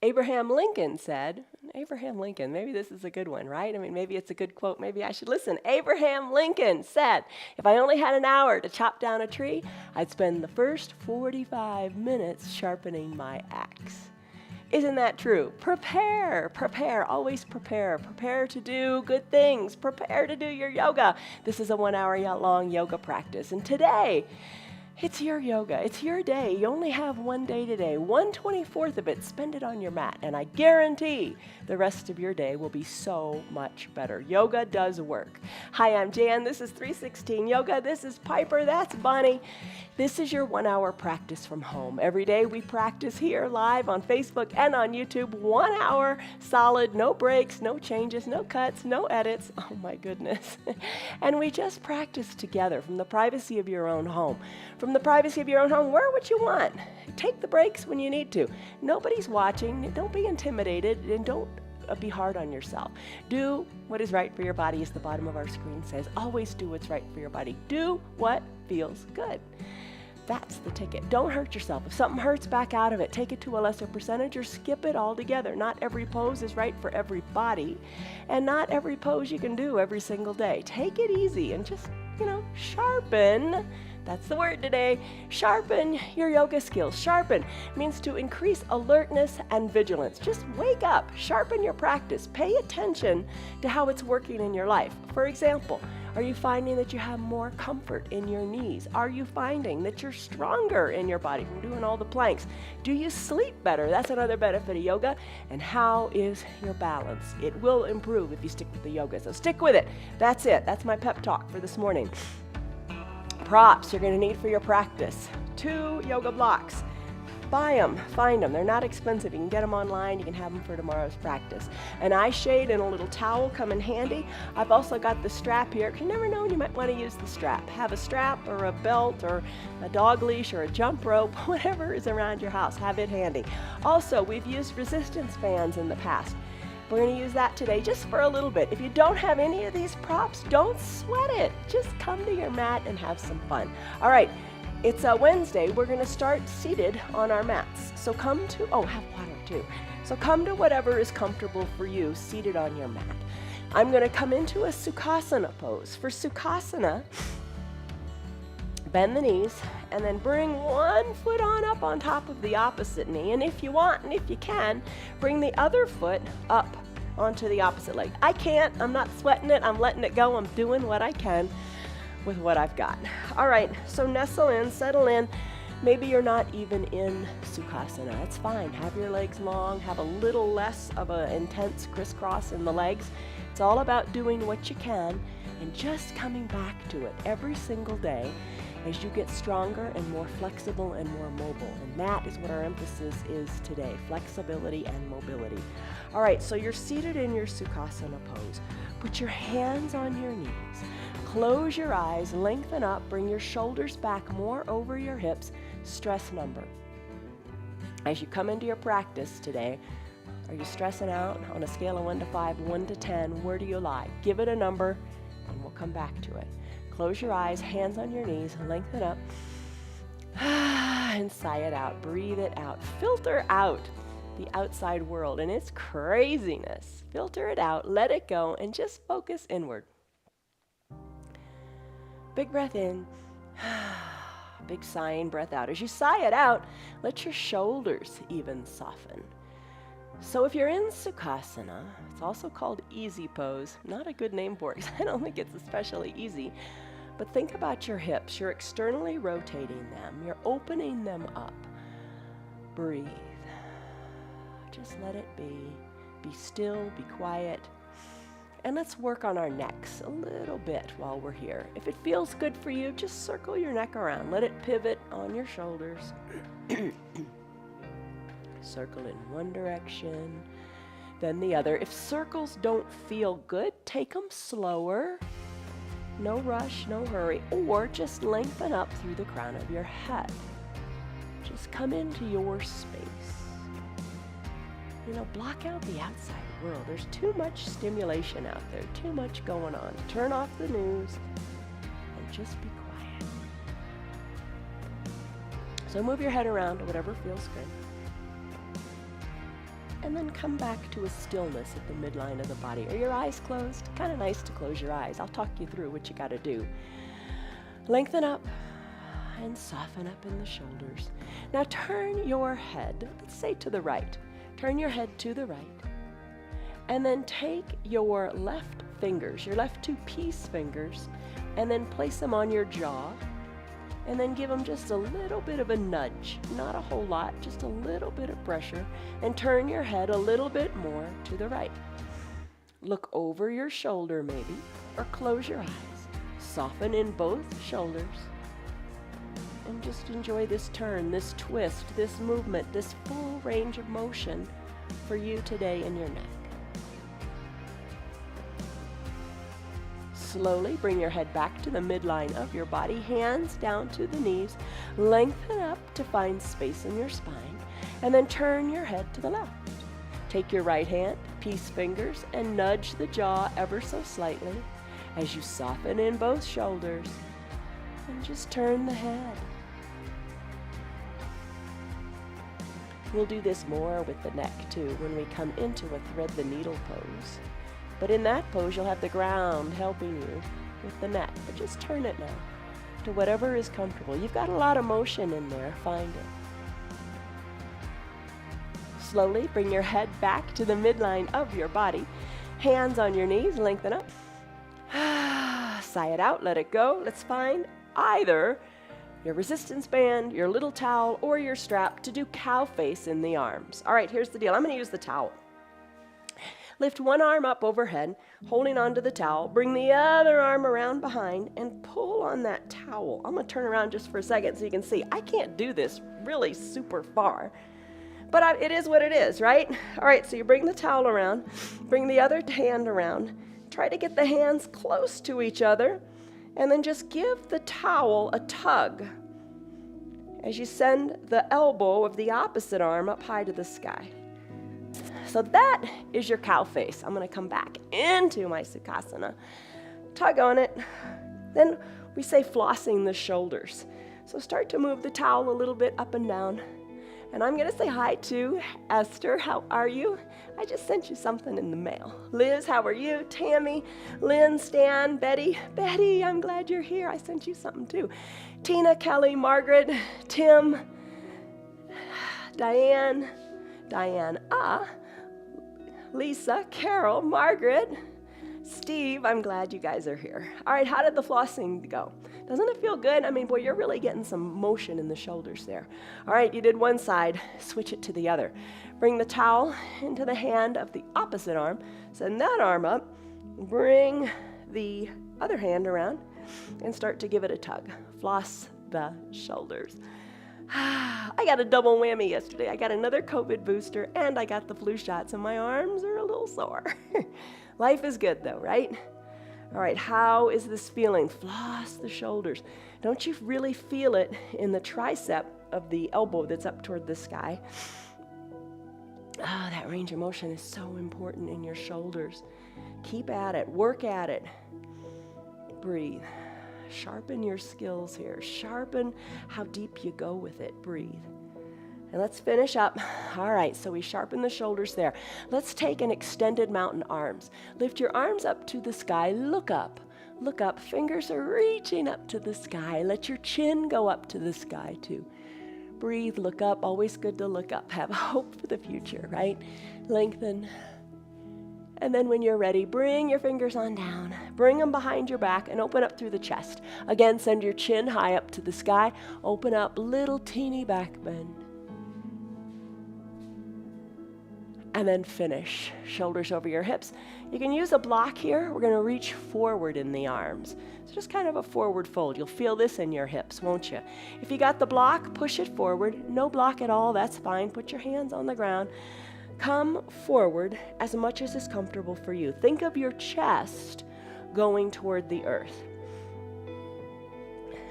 Abraham Lincoln said, Abraham Lincoln, maybe this is a good one, right? I mean, maybe it's a good quote. Maybe I should listen. Abraham Lincoln said, if I only had an hour to chop down a tree, I'd spend the first 45 minutes sharpening my axe. Isn't that true? Prepare, always prepare. Prepare to do good things. Prepare to do your yoga. This is a 1 hour long yoga practice. And today, it's your yoga. It's your day. You only have one day today. 1/24 of it, spend it on your mat. And I guarantee the rest of your day will be so much better. Yoga does work. Hi, I'm Jan. This is 316 Yoga. This is Piper. That's Bonnie. This is your 1 hour practice from home. Every day we practice here live on Facebook and on YouTube. 1 hour solid, no breaks, no changes, no cuts, no edits. Oh my goodness. And we just practice together from the privacy of your own home. From the privacy of your own home, wear what you want. Take the breaks when you need to. Nobody's watching. Don't be intimidated, and don't be hard on yourself. Do what is right for your body, as the bottom of our screen says. Always do what's right for your body. Do what feels good. That's the ticket. Don't hurt yourself. If something hurts, back out of it. Take it to a lesser percentage or skip it altogether. Not every pose is right for every body, and not every pose you can do every single day. Take it easy and just, sharpen. That's the word today. Sharpen your yoga skills. Sharpen means to increase alertness and vigilance. Just wake up, sharpen your practice. Pay attention to how it's working in your life. For example, are you finding that you have more comfort in your knees? Are you finding that you're stronger in your body from doing all the planks? Do you sleep better? That's another benefit of yoga. And how is your balance? It will improve if you stick with the yoga. So stick with it. That's it. That's my pep talk for this morning. Props you're going to need for your practice. 2 yoga blocks. Buy them, find them. They're not expensive. You can get them online. You can have them for tomorrow's practice. An eye shade and a little towel come in handy. I've also got the strap here. You never know, you might want to use the strap. Have a strap or a belt or a dog leash or a jump rope, whatever is around your house. Have it handy. Also, we've used resistance bands in the past. We're going to use that today just for a little bit. If you don't have any of these props, don't sweat it. Just come to your mat and have some fun. All right, it's a Wednesday. We're going to start seated on our mats. So have water too. So come to whatever is comfortable for you, seated on your mat. I'm going to come into a Sukhasana pose. For Sukhasana, bend the knees and then bring one foot on up on top of the opposite knee. And if you want and if you can, bring the other foot up onto the opposite leg. I can't. I'm not sweating it. I'm letting it go. I'm doing what I can with what I've got. All right, so nestle in, settle in. Maybe you're not even in Sukhasana. That's fine. Have your legs long. Have a little less of an intense crisscross in the legs. It's all about doing what you can and just coming back to it every single day as you get stronger and more flexible and more mobile. And that is what our emphasis is today, flexibility and mobility. All right, so you're seated in your Sukhasana pose. Put your hands on your knees. Close your eyes, lengthen up, bring your shoulders back more over your hips. Stress number. As you come into your practice today, are you stressing out? On a scale of 1 to 5, 1 to 10, where do you lie? Give it a number and we'll come back to it. Close your eyes, hands on your knees, lengthen up, and sigh it out. Breathe it out. Filter out the outside world and its craziness. Filter it out, let it go, and just focus inward. Big breath in, big sighing breath out. As you sigh it out, let your shoulders even soften. So if you're in Sukhasana, it's also called easy pose. Not a good name for it because I don't think it's especially easy. But think about your hips. You're externally rotating them. You're opening them up. Breathe. Just let it be. Be still, be quiet. And let's work on our necks a little bit while we're here. If it feels good for you, just circle your neck around. Let it pivot on your shoulders. Circle in one direction, then the other. If circles don't feel good, take them slower. No rush, no hurry, or just lengthen up through the crown of your head. Just come into your space. Block out the outside world. There's too much stimulation out there, too much going on. Turn off the news and just be quiet. So move your head around to whatever feels good. and then come back to a stillness at the midline of the body. Are your eyes closed? Kind of nice to close your eyes. I'll talk you through what you got to do. Lengthen up and soften up in the shoulders. Now turn your head, let's say to the right. Turn your head to the right. And then take your left fingers, your left two peace fingers, and then place them on your jaw. And then give them just a little bit of a nudge, not a whole lot, just a little bit of pressure, and turn your head a little bit more to the right. Look over your shoulder maybe, or close your eyes. Soften in both shoulders, and just enjoy this turn, this twist, this movement, this full range of motion for you today in your neck. Slowly bring your head back to the midline of your body, hands down to the knees, lengthen up to find space in your spine, and then turn your head to the left. Take your right hand, peace fingers, and nudge the jaw ever so slightly as you soften in both shoulders, and just turn the head. We'll do this more with the neck too when we come into a thread the needle pose. But in that pose, you'll have the ground helping you with the neck. But just turn it now to whatever is comfortable. You've got a lot of motion in there. Find it. Slowly bring your head back to the midline of your body. Hands on your knees, lengthen up. Sigh it out, let it go. Let's find either your resistance band, your little towel, or your strap to do cow face in the arms. All right, here's the deal. I'm going to use the towel. Lift one arm up overhead, holding onto the towel. Bring the other arm around behind and pull on that towel. I'm going to turn around just for a second so you can see. I can't do this really super far, but it is what it is, right? All right, so you bring the towel around, bring the other hand around, try to get the hands close to each other, and then just give the towel a tug as you send the elbow of the opposite arm up high to the sky. So that is your cow face. I'm going to come back into my Sukhasana. Tug on it. Then we say flossing the shoulders. So start to move the towel a little bit up and down. And I'm going to say hi to Esther. How are you? I just sent you something in the mail. Liz, how are you? Tammy, Lynn, Stan, Betty. Betty, I'm glad you're here. I sent you something too. Tina, Kelly, Margaret, Tim, Diane, Lisa, Carol, Margaret, Steve, I'm glad you guys are here. All right, how did the flossing go? Doesn't it feel good? I mean, boy, you're really getting some motion in the shoulders there. All right, you did one side, switch it to the other. Bring the towel into the hand of the opposite arm, send that arm up, bring the other hand around, and start to give it a tug. Floss the shoulders. I got a double whammy yesterday. I got another COVID booster and I got the flu shot, so my arms are a little sore. Life is good though, right? All right, how is this feeling? Floss the shoulders. Don't you really feel it in the tricep of the elbow that's up toward the sky? Oh, that range of motion is so important in your shoulders. Keep at it, work at it. Breathe. Sharpen your skills here. Sharpen how deep you go with it. Breathe. And let's finish up. All right, so we sharpen the shoulders there. Let's take an extended mountain arms. Lift your arms up to the sky. Look up. Look up. Fingers are reaching up to the sky. Let your chin go up to the sky too. Breathe, look up. Always good to look up. Have hope for the future, right? Lengthen. And then when you're ready, bring your fingers on down. Bring them behind your back and open up through the chest. Again, send your chin high up to the sky. Open up, little teeny back bend. And then finish. Shoulders over your hips. You can use a block here. We're going to reach forward in the arms. So just kind of a forward fold. You'll feel this in your hips, won't you? If you got the block, push it forward. No block at all, that's fine. Put your hands on the ground. Come forward as much as is comfortable for you. Think of your chest going toward the earth.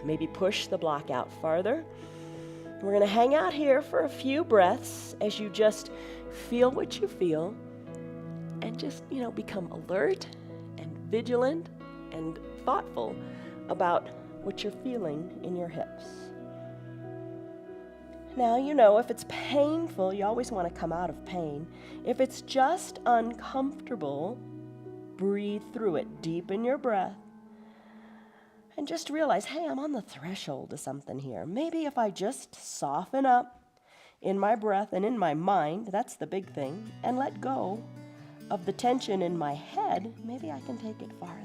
Maybe push the block out farther. We're going to hang out here for a few breaths as you just feel what you feel and just, become alert and vigilant and thoughtful about what you're feeling in your hips. Now, you know, if it's painful, you always want to come out of pain. If it's just uncomfortable, breathe through it. Deepen your breath. And just realize, hey, I'm on the threshold of something here. Maybe if I just soften up in my breath and in my mind, that's the big thing, and let go of the tension in my head, maybe I can take it farther.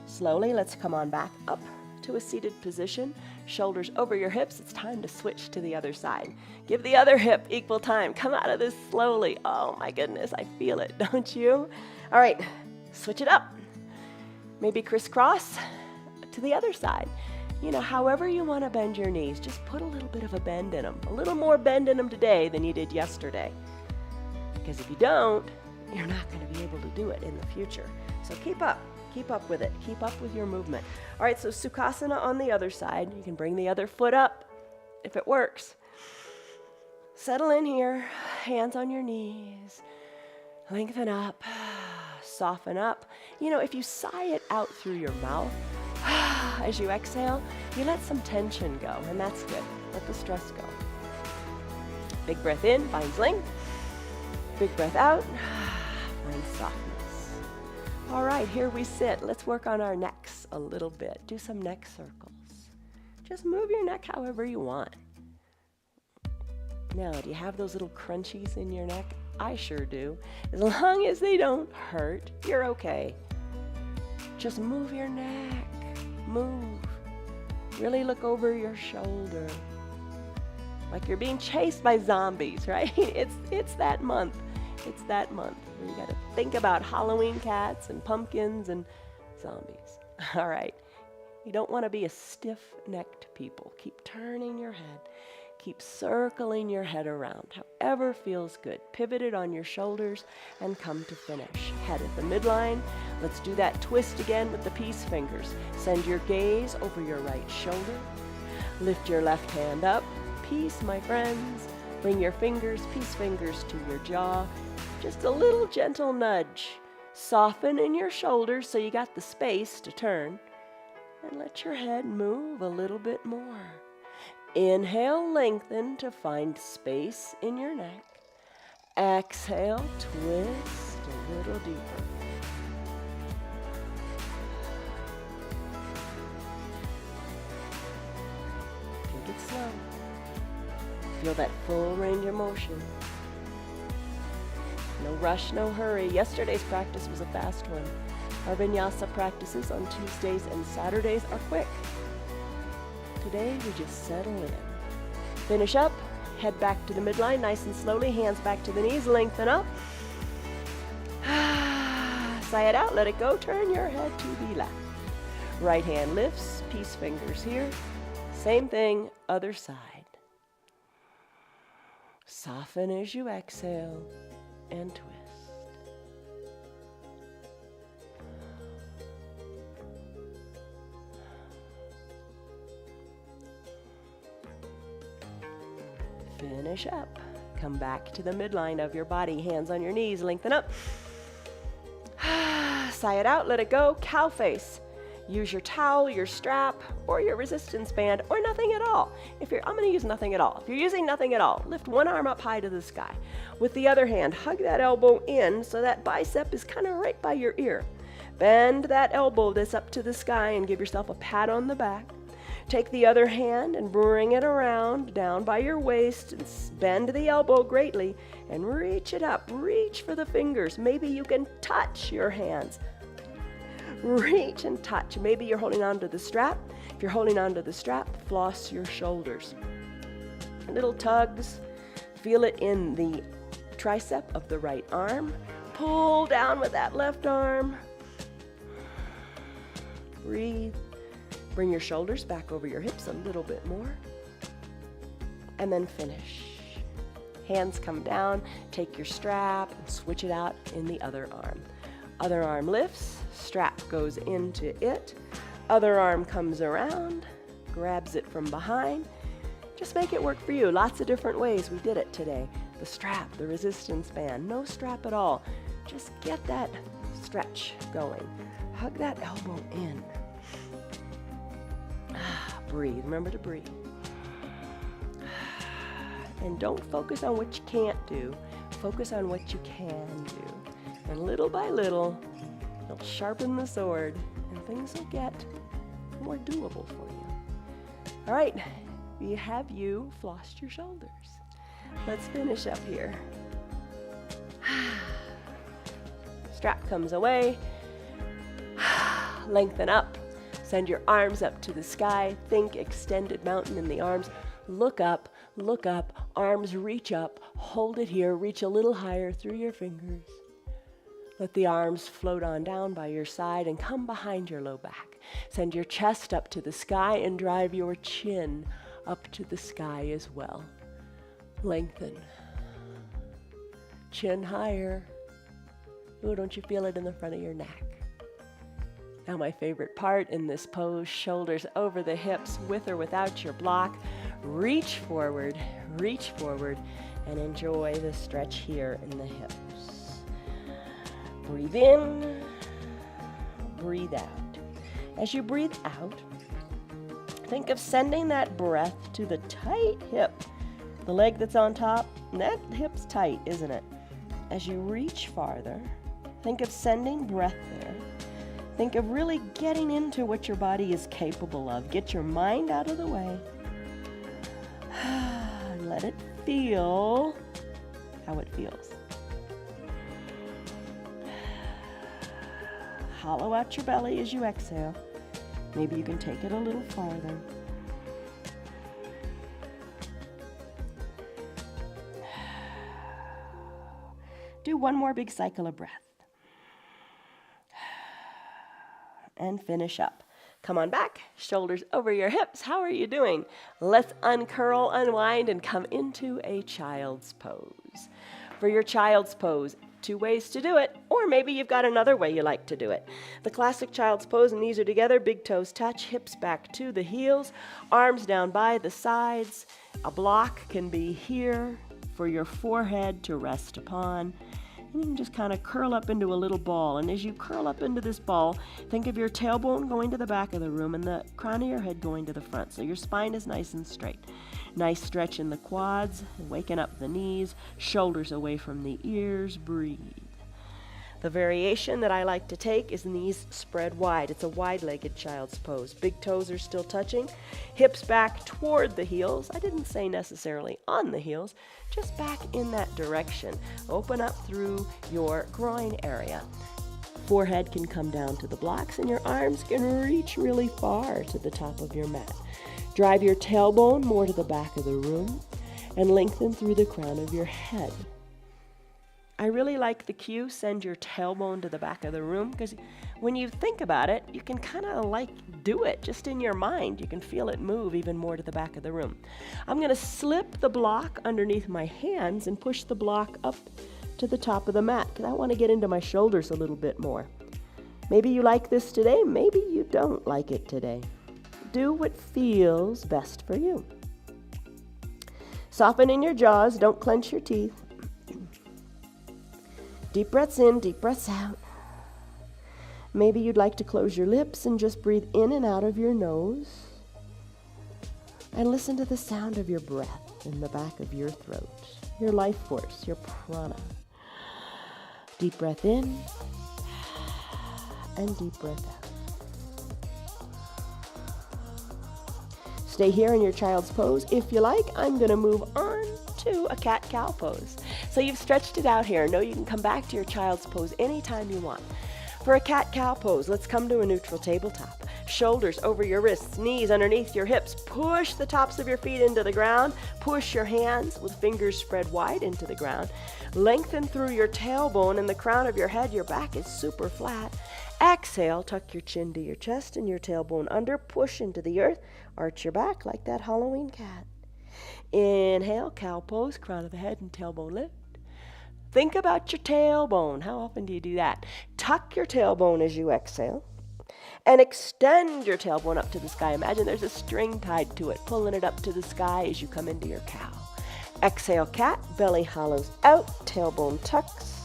Slowly, let's come on back up to a seated position. Shoulders over your hips. It's time to switch to the other side. Give the other hip equal time. Come out of this slowly. Oh my goodness, I feel it, don't you? All right, switch it up. Maybe crisscross to the other side. You know, however you want to bend your knees, just put a little bit of a bend in them. A little more bend in them today than you did yesterday. Because if you don't, you're not going to be able to do it in the future. So keep up. Keep up with it. Keep up with your movement. All right, so Sukhasana on the other side. You can bring the other foot up if it works. Settle in here. Hands on your knees. Lengthen up. Soften up. You know, if you sigh it out through your mouth as you exhale, you let some tension go, and that's good. Let the stress go. Big breath in, finds length. Big breath out, finds softness. All right, here we sit. Let's work on our necks a little bit. Do some neck circles. Just move your neck however you want. Now, do you have those little crunchies in your neck? I sure do. As long as they don't hurt, you're okay. Just move your neck. Move. Really look over your shoulder. Like you're being chased by zombies, right? It's that month. It's that month where you got to think about Halloween cats and pumpkins and zombies. All right. You don't want to be a stiff-necked people. Keep turning your head. Keep circling your head around, however feels good. Pivot it on your shoulders and come to finish. Head at the midline. Let's do that twist again with the peace fingers. Send your gaze over your right shoulder. Lift your left hand up. Peace, my friends. Bring your fingers, peace fingers, to your jaw. Just a little gentle nudge. Soften in your shoulders so you got the space to turn. And let your head move a little bit more. Inhale, lengthen to find space in your neck. Exhale, twist a little deeper. Take it slow. Feel that full range of motion. No rush, no hurry. Yesterday's practice was a fast one. Our vinyasa practices on Tuesdays and Saturdays are quick. Today, we just settle in. Finish up, head back to the midline, nice and slowly, hands back to the knees, lengthen up. Sigh it out, let it go, turn your head to the left. Right hand lifts, peace fingers here. Same thing, other side. Soften as you exhale and twist. Finish up. Come back to the midline of your body. Hands on your knees. Lengthen up. Sigh it out. Let it go. Cow face. Use your towel, your strap, or your resistance band, or nothing at all. I'm going to use nothing at all. If you're using nothing at all, lift one arm up high to the sky. With the other hand, hug that elbow in so that bicep is kind of right by your ear. Bend that elbow that's up to the sky and give yourself a pat on the back. Take the other hand and bring it around down by your waist and bend the elbow greatly and reach it up. Reach for the fingers. Maybe you can touch your hands. Reach and touch. Maybe you're holding on to the strap. If you're holding on to the strap, floss your shoulders. Little tugs. Feel it in the tricep of the right arm. Pull down with that left arm. Breathe. Bring your shoulders back over your hips a little bit more. And then finish. Hands come down. Take your strap and switch it out in the other arm. Other arm lifts. Strap goes into it. Other arm comes around. Grabs it from behind. Just make it work for you. Lots of different ways we did it today. The strap, the resistance band. No strap at all. Just get that stretch going. Hug that elbow in. Breathe. Remember to breathe. And don't focus on what you can't do. Focus on what you can do. And little by little, you'll sharpen the sword and things will get more doable for you. All right, have you flossed your shoulders? Let's finish up here. Strap comes away. Lengthen up. Send your arms up to the sky. Think extended mountain in the arms. Look up, arms reach up, hold it here, reach a little higher through your fingers. Let the arms float on down by your side and come behind your low back. Send your chest up to the sky and drive your chin up to the sky as well. Lengthen. Chin higher. Oh, don't you feel it in the front of your neck? Now my favorite part in this pose, shoulders over the hips with or without your block. Reach forward, and enjoy the stretch here in the hips. Breathe in, breathe out. As you breathe out, think of sending that breath to the tight hip. The leg that's on top, that hip's tight, isn't it? As you reach farther, think of sending breath there. Think of really getting into what your body is capable of. Get your mind out of the way. Let it feel how it feels. Hollow out your belly as you exhale. Maybe you can take it a little farther. Do one more big cycle of breath. And finish up. Come on back, shoulders over your hips. How are you doing? Let's uncurl, unwind, and come into a child's pose. For your child's pose, 2 ways to do it, or maybe you've got another way you like to do it. The classic child's pose, knees are together, big toes touch, hips back to the heels, arms down by the sides. A block can be here for your forehead to rest upon. And you can just kind of curl up into a little ball. And as you curl up into this ball, think of your tailbone going to the back of the room and the crown of your head going to the front. So your spine is nice and straight. Nice stretch in the quads, waking up the knees, shoulders away from the ears, breathe. The variation that I like to take is knees spread wide. It's a wide-legged child's pose. Big toes are still touching, hips back toward the heels. I didn't say necessarily on the heels, just back in that direction. Open up through your groin area. Forehead can come down to the blocks and your arms can reach really far to the top of your mat. Drive your tailbone more to the back of the room and lengthen through the crown of your head. I really like the cue, send your tailbone to the back of the room, because when you think about it, you can kind of do it just in your mind. You can feel it move even more to the back of the room. I'm going to slip the block underneath my hands and push the block up to the top of the mat, because I want to get into my shoulders a little bit more. Maybe you like this today, maybe you don't like it today. Do what feels best for you. Soften in your jaws, don't clench your teeth. Deep breaths in, deep breaths out. Maybe you'd like to close your lips and just breathe in and out of your nose. And listen to the sound of your breath in the back of your throat, your life force, your prana. Deep breath in and deep breath out. Stay here in your child's pose. If you like, I'm going to move on to a cat-cow pose. So you've stretched it out here. Know you can come back to your child's pose anytime you want. For a cat-cow pose, let's come to a neutral tabletop. Shoulders over your wrists, knees underneath your hips. Push the tops of your feet into the ground. Push your hands with fingers spread wide into the ground. Lengthen through your tailbone and the crown of your head. Your back is super flat. Exhale, tuck your chin to your chest and your tailbone under. Push into the earth. Arch your back like that Halloween cat. Inhale, cow pose, crown of the head and tailbone lift. Think about your tailbone. How often do you do that? Tuck your tailbone as you exhale and extend your tailbone up to the sky. Imagine there's a string tied to it, pulling it up to the sky as you come into your cow. Exhale, cat, belly hollows out, tailbone tucks.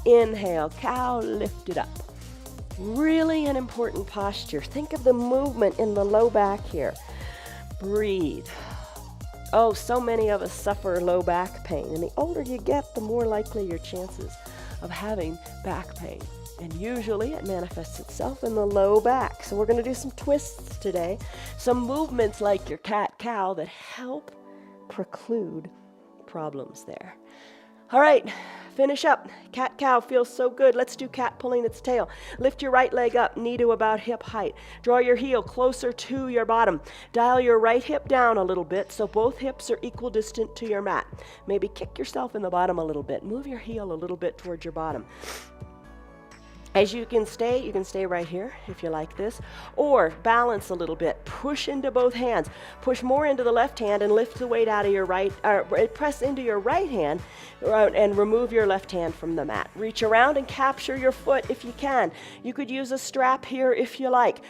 Inhale, cow, lift it up. Really an important posture. Think of the movement in the low back here. Breathe. Oh, so many of us suffer low back pain, and the older you get, the more likely your chances of having back pain. And usually it manifests itself in the low back. So we're going to do some twists today, some movements like your cat-cow that help preclude problems there. All right, finish up. Cat-cow feels so good. Let's do cat pulling its tail. Lift your right leg up, knee to about hip height. Draw your heel closer to your bottom. Dial your right hip down a little bit so both hips are equal distant to your mat. Maybe kick yourself in the bottom a little bit. Move your heel a little bit towards your bottom. As you can stay right here if you like this, or balance a little bit. Push into both hands. Push more into the left hand and lift the weight out of your right, press into your right hand and remove your left hand from the mat. Reach around and capture your foot if you can. You could use a strap here if you like.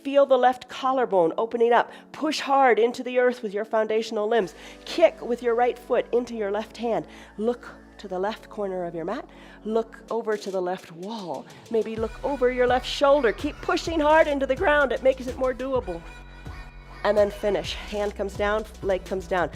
Feel the left collarbone opening up. Push hard into the earth with your foundational limbs. Kick with your right foot into your left hand. Look to the left corner of your mat. Look over to the left wall. Maybe look over your left shoulder. Keep pushing hard into the ground. It makes it more doable. And then finish. Hand comes down, leg comes down.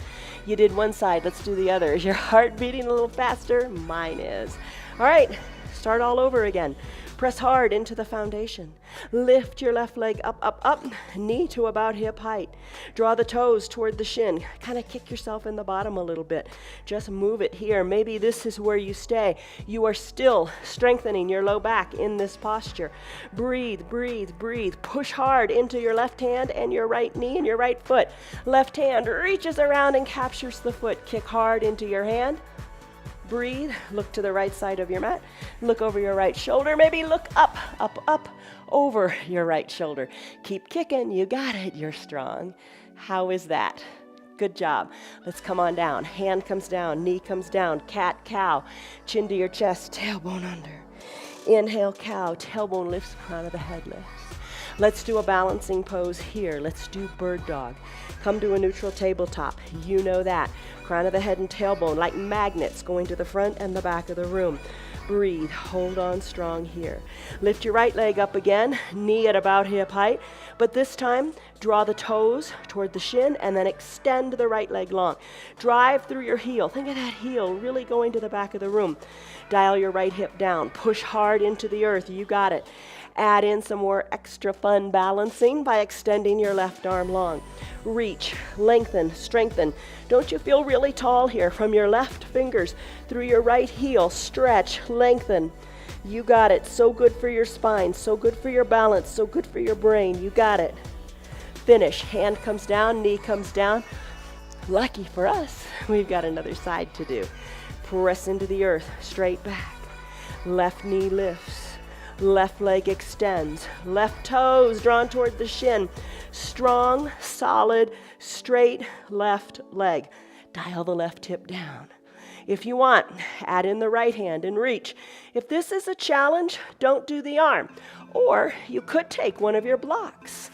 You did one side, let's do the other. Is your heart beating a little faster? Mine is. All right, start all over again. Press hard into the foundation. Lift your left leg up, up, up, knee to about hip height. Draw the toes toward the shin. Kind of kick yourself in the bottom a little bit. Just move it here. Maybe this is where you stay. You are still strengthening your low back in this posture. Breathe, breathe, breathe. Push hard into your left hand and your right knee and your right foot. Left hand reaches around and captures the foot. Kick hard into your hand. Breathe, look to the right side of your mat, look over your right shoulder, maybe look up, up, up, over your right shoulder. Keep kicking, you got it, you're strong. How is that? Good job. Let's come on down. Hand comes down, knee comes down, cat, cow, chin to your chest, tailbone under. Inhale, cow, tailbone lifts, crown of the head lifts. Let's do a balancing pose here. Let's do bird dog. Come to a neutral tabletop. You know that. Crown of the head and tailbone like magnets going to the front and the back of the room. Breathe. Hold on strong here. Lift your right leg up again. Knee at about hip height. But this time, draw the toes toward the shin and then extend the right leg long. Drive through your heel. Think of that heel really going to the back of the room. Dial your right hip down. Push hard into the earth. You got it. Add in some more extra fun balancing by extending your left arm long. Reach, lengthen, strengthen. Don't you feel really tall here? From your left fingers through your right heel, stretch, lengthen. You got it. So good for your spine, so good for your balance, so good for your brain. You got it. Finish. Hand comes down, knee comes down. Lucky for us, we've got another side to do. Press into the earth, straight back. Left knee lifts. Left leg extends. Left toes drawn toward the shin. Strong, solid, straight left leg. Dial the left hip down. If you want, add in the right hand and reach. If this is a challenge, don't do the arm. Or you could take one of your blocks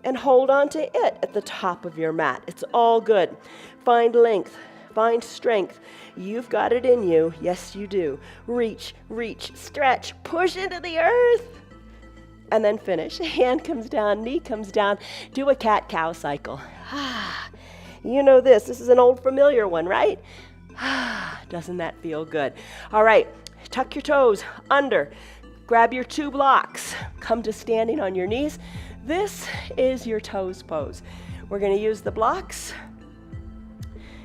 and hold on to it at the top of your mat. It's all good. Find length. Find strength. You've got it in you. Yes, you do. Reach, reach, stretch, push into the earth. And then finish. Hand comes down, knee comes down. Do a cat-cow cycle. You know this. This is an old familiar one, right? Doesn't that feel good? All right. Tuck your toes under. Grab your two blocks. Come to standing on your knees. This is your toes pose. We're going to use the blocks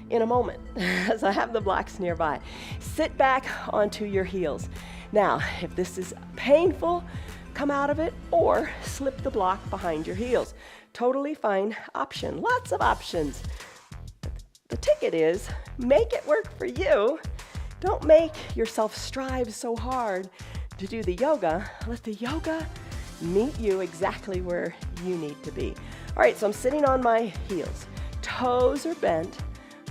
in a moment, as I have the blocks nearby. Sit back onto your heels. Now, if this is painful, come out of it or slip the block behind your heels. Totally fine option. Lots of options. The ticket is make it work for you. Don't make yourself strive so hard to do the yoga. Let the yoga meet you exactly where you need to be. All right, so I'm sitting on my heels. Toes are bent.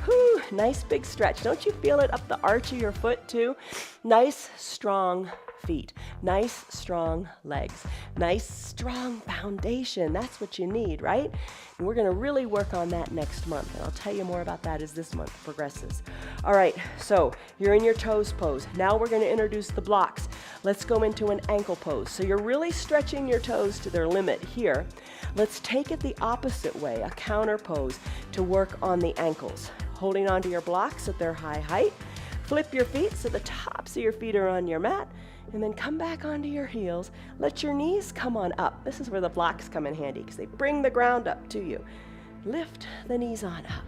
Whew, nice big stretch. Don't you feel it up the arch of your foot too? Nice, strong feet. Nice, strong legs. Nice, strong foundation. That's what you need, right? And we're going to really work on that next month. And I'll tell you more about that as this month progresses. All right, so you're in your toes pose. Now we're going to introduce the blocks. Let's go into an ankle pose. So you're really stretching your toes to their limit here. Let's take it the opposite way, a counter pose, to work on the ankles. Holding onto your blocks at their high height. Flip your feet so the tops of your feet are on your mat, and then come back onto your heels. Let your knees come on up. This is where the blocks come in handy because they bring the ground up to you. Lift the knees on up.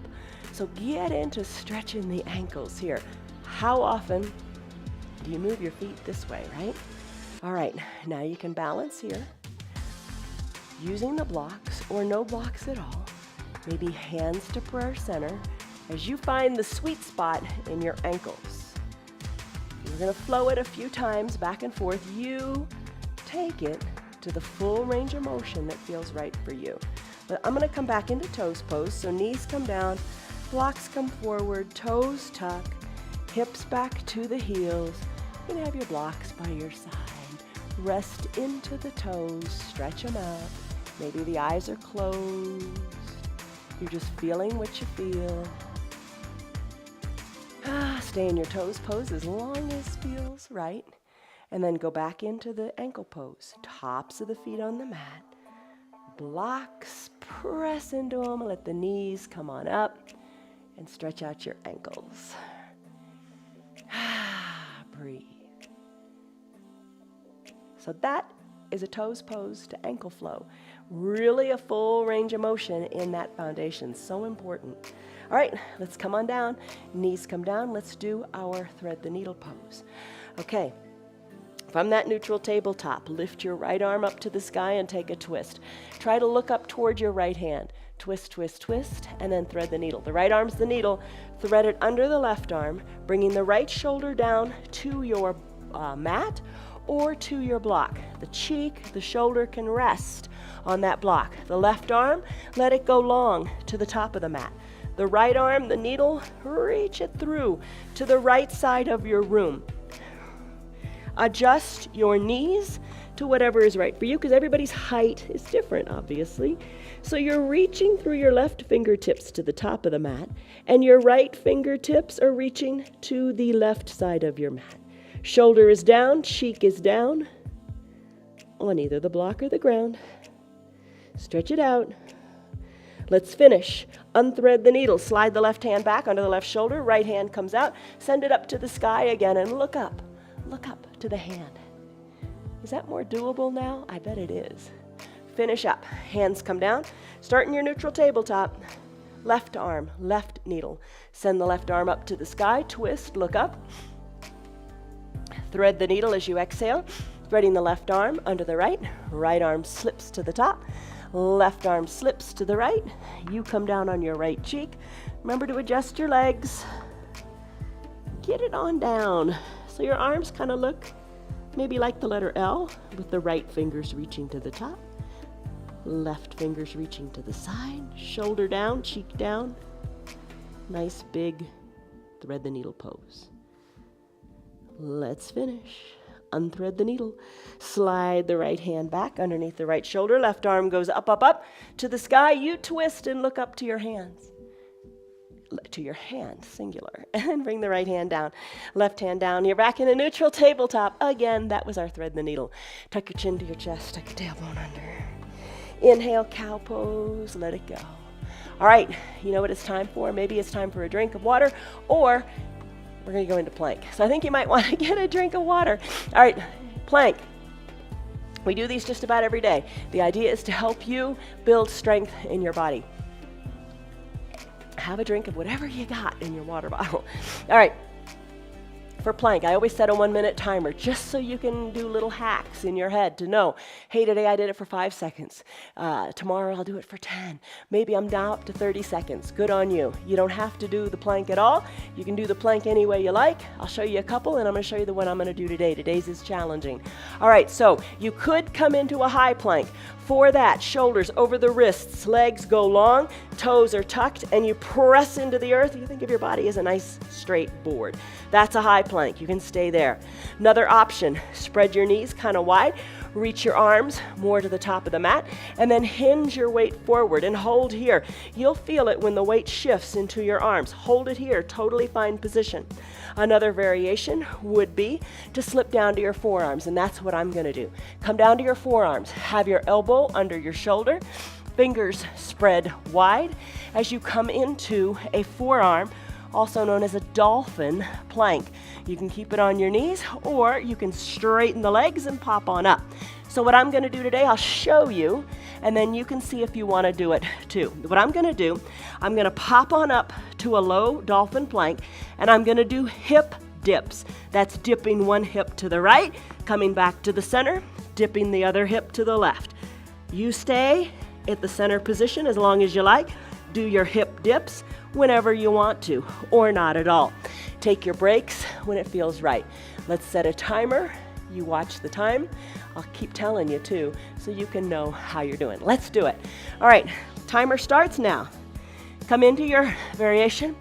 So get into stretching the ankles here. How often do you move your feet this way, right? All right, now you can balance here using the blocks or no blocks at all. Maybe hands to prayer center as you find the sweet spot in your ankles. You're going to flow it a few times back and forth. You take it to the full range of motion that feels right for you. But I'm going to come back into toes pose. So knees come down, blocks come forward, toes tuck, hips back to the heels. You can have your blocks by your side. Rest into the toes, stretch them out. Maybe the eyes are closed. You're just feeling what you feel. Stay in your toes pose as long as feels right. And then go back into the ankle pose. Tops of the feet on the mat. Blocks, press into them. Let the knees come on up. And stretch out your ankles. Breathe. So that is a toes pose to ankle flow. Really a full range of motion in that foundation. So important. All right, let's come on down. Knees come down. Let's do our thread the needle pose. Okay, from that neutral tabletop, lift your right arm up to the sky and take a twist. Try to look up toward your right hand. Twist, twist, twist, and then thread the needle. The right arm's the needle. Thread it under the left arm, bringing the right shoulder down to your mat or to your block. The cheek, the shoulder can rest on that block. The left arm, let it go long to the top of the mat. The right arm, the needle, reach it through to the right side of your room. Adjust your knees to whatever is right for you because everybody's height is different, obviously. So you're reaching through your left fingertips to the top of the mat, and your right fingertips are reaching to the left side of your mat. Shoulder is down, cheek is down on either the block or the ground. Stretch it out. Let's finish. Unthread the needle. Slide the left hand back onto the left shoulder. Right hand comes out. Send it up to the sky again and look up. Look up to the hand. Is that more doable now? I bet it is. Finish up. Hands come down. Start in your neutral tabletop. Left arm, left needle. Send the left arm up to the sky. Twist, look up. Thread the needle as you exhale. Threading the left arm under the right. Right arm slips to the top. Left arm slips to the right. You come down on your right cheek. Remember to adjust your legs. Get it on down. So your arms kind of look maybe like the letter L with the right fingers reaching to the top. Left fingers reaching to the side. Shoulder down, cheek down. Nice big thread the needle pose. Let's finish. Unthread the needle. Slide the right hand back underneath the right shoulder. Left arm goes up, up, up to the sky. You twist and look up to your hands. To your hand, singular. And then bring the right hand down. Left hand down. You're back in a neutral tabletop. Again, that was our thread the needle. Tuck your chin to your chest. Tuck your tailbone under. Inhale, cow pose. Let it go. All right, you know what it's time for? Maybe it's time for a drink of water, or we're going to go into plank. So I think you might want to get a drink of water. All right, plank. We do these just about every day. The idea is to help you build strength in your body. Have a drink of whatever you got in your water bottle. All right. For plank, I always set a 1-minute timer just so you can do little hacks in your head to know, hey, today I did it for 5 seconds. Tomorrow I'll do it for 10. Maybe I'm down up to 30 seconds. Good on you. You don't have to do the plank at all. You can do the plank any way you like. I'll show you a couple, and I'm going to show you the one I'm going to do today. Today's is challenging. All right, so you could come into a high plank. For that, shoulders over the wrists, legs go long, toes are tucked, and you press into the earth. You think of your body as a nice straight board. That's a high plank. plank. You can stay there. Another option, spread your knees kind of wide, reach your arms more to the top of the mat, and then hinge your weight forward and hold here. You'll feel it when the weight shifts into your arms. Hold it here, totally fine position. Another variation would be to slip down to your forearms, and that's what I'm gonna do. Come down to your forearms, have your elbow under your shoulder, fingers spread wide as you come into a forearm, also known as a dolphin plank. You can keep it on your knees, or you can straighten the legs and pop on up. So what I'm gonna do today, I'll show you, and then you can see if you wanna do it too. What I'm gonna do, I'm gonna pop on up to a low dolphin plank, and I'm gonna do hip dips. That's dipping one hip to the right, coming back to the center, dipping the other hip to the left. You stay at the center position as long as you like. Do your hip dips whenever you want to, or not at all. Take your breaks when it feels right. Let's set a timer. You watch the time. I'll keep telling you too, so you can know how you're doing. Let's do it. All right, timer starts now. Come into your variation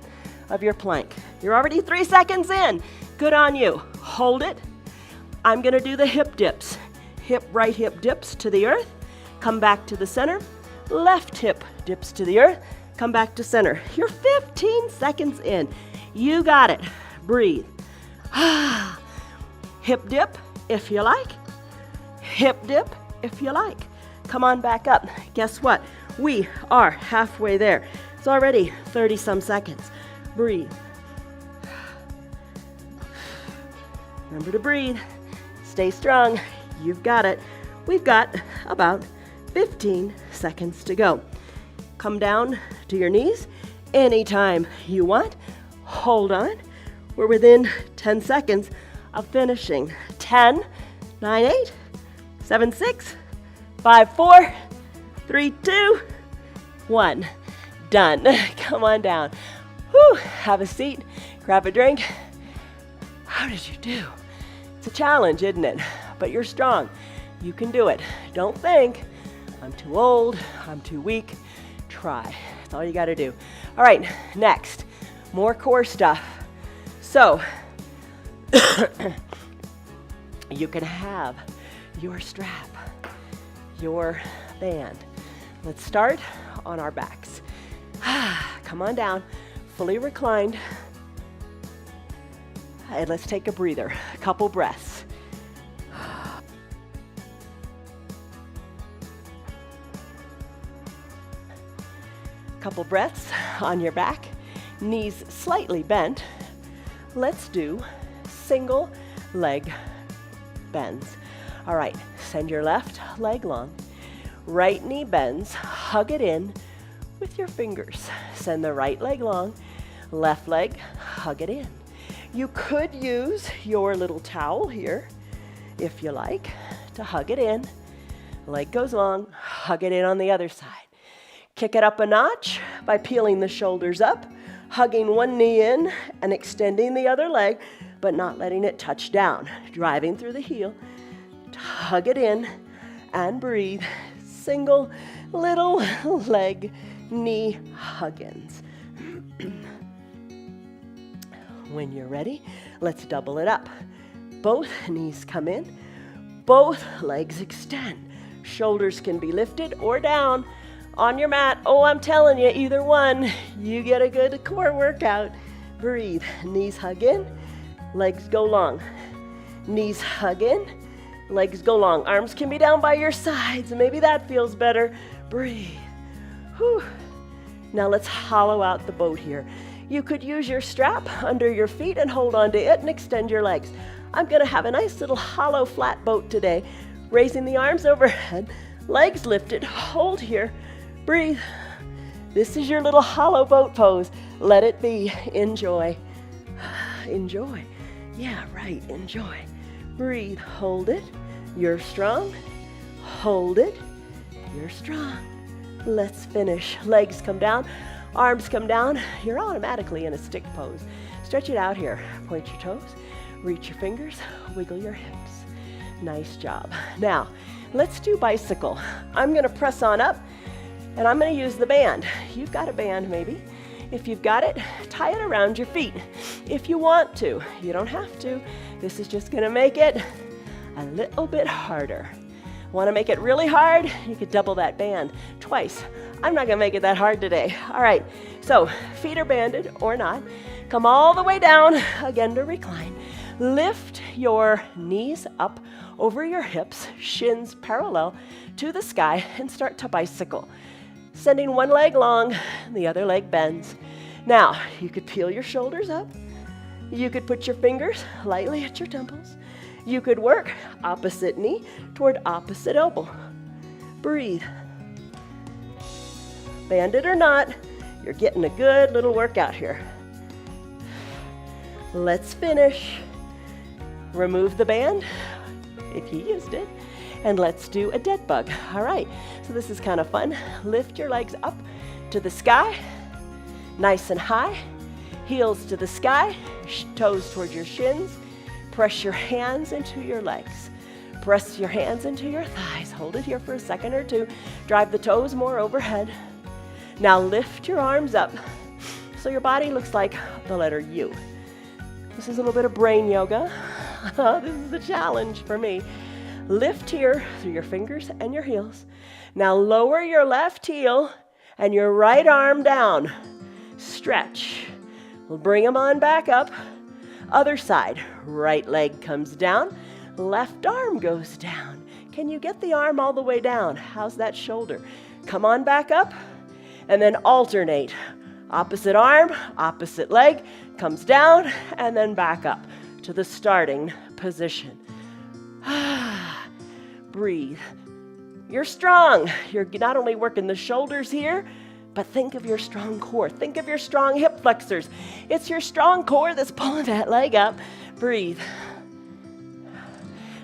of your plank. You're already 3 seconds in. Good on you. Hold it. I'm gonna do the hip dips. Right hip dips to the earth. Come back to the center. Left hip dips to the earth. Come back to center. You're 15 seconds in. You got it. Breathe. Hip dip if you like. Hip dip if you like. Come on back up. Guess what? We are halfway there. It's already 30 some seconds. Breathe. Remember to breathe. Stay strong. You've got it. We've got about 15 seconds to go. Come down to your knees anytime you want. Hold on. We're within 10 seconds of finishing. 10, 9, 8, 7, 6, 5, 4, 3, 2, 1. Done. Come on down. Whew. Have a seat. Grab a drink. How did you do? It's a challenge, isn't it? But you're strong. You can do it. Don't think, I'm too old, I'm too weak. Try. That's all you got to do. All right, next, more core stuff. So, you can have your strap, your band. Let's start on our backs. Come on down, fully reclined. And let's take a breather, a couple breaths. Couple breaths on your back, knees slightly bent. Let's do single leg bends. All right, send your left leg long. Right knee bends, hug it in with your fingers. Send the right leg long, left leg, hug it in. You could use your little towel here, if you like, to hug it in. Leg goes long, hug it in on the other side. Kick it up a notch by peeling the shoulders up, hugging one knee in and extending the other leg, but not letting it touch down. Driving through the heel, hug it in and breathe. Single little leg knee huggins. When you're ready, let's double it up. Both knees come in, both legs extend. Shoulders can be lifted or down on your mat. Oh, I'm telling you, either one, you get a good core workout. Breathe. Knees hug in, legs go long. Knees hug in, legs go long. Arms can be down by your sides. Maybe that feels better. Breathe. Whew. Now let's hollow out the boat here. You could use your strap under your feet and hold on to it and extend your legs. I'm gonna have a nice little hollow flat boat today. Raising the arms overhead, legs lifted, hold here, breathe. This is your little hollow boat pose. Let it be. Enjoy. Enjoy. Yeah, right, enjoy. Breathe, hold it. You're strong. Hold it. You're strong. Let's finish. Legs come down, arms come down. You're automatically in a stick pose. Stretch it out here. Point your toes, reach your fingers, wiggle your hips. Nice job. Now, let's do bicycle. I'm gonna press on up and I'm gonna use the band. You've got a band maybe. If you've got it, tie it around your feet. If you want to, you don't have to. This is just gonna make it a little bit harder. Want to make it really hard? You could double that band twice. I'm not gonna make it that hard today. All right, so feet are banded or not. Come all the way down, again to recline. Lift your knees up over your hips, shins parallel to the sky, and start to bicycle. Sending one leg long, the other leg bends. Now, you could peel your shoulders up. You could put your fingers lightly at your temples. You could work opposite knee toward opposite elbow. Breathe. Banded or not, you're getting a good little workout here. Let's finish. Remove the band, if you used it, and let's do a dead bug. All right, so this is kind of fun. Lift your legs up to the sky, nice and high. Heels to the sky, toes towards your shins. Press your hands into your legs. Press your hands into your thighs. Hold it here for a second or two. Drive the toes more overhead. Now lift your arms up so your body looks like the letter U. This is a little bit of brain yoga. This is a challenge for me. Lift here through your fingers and your heels. Now lower your left heel and your right arm down. Stretch. We'll bring them on back up. Other side. Right leg comes down. Left arm goes down. Can you get the arm all the way down? How's that shoulder? Come on back up. And then alternate. Opposite arm, opposite leg, comes down, and then back up to the starting position. Breathe. You're strong. You're not only working the shoulders here, but think of your strong core. Think of your strong hip flexors. It's your strong core that's pulling that leg up. Breathe.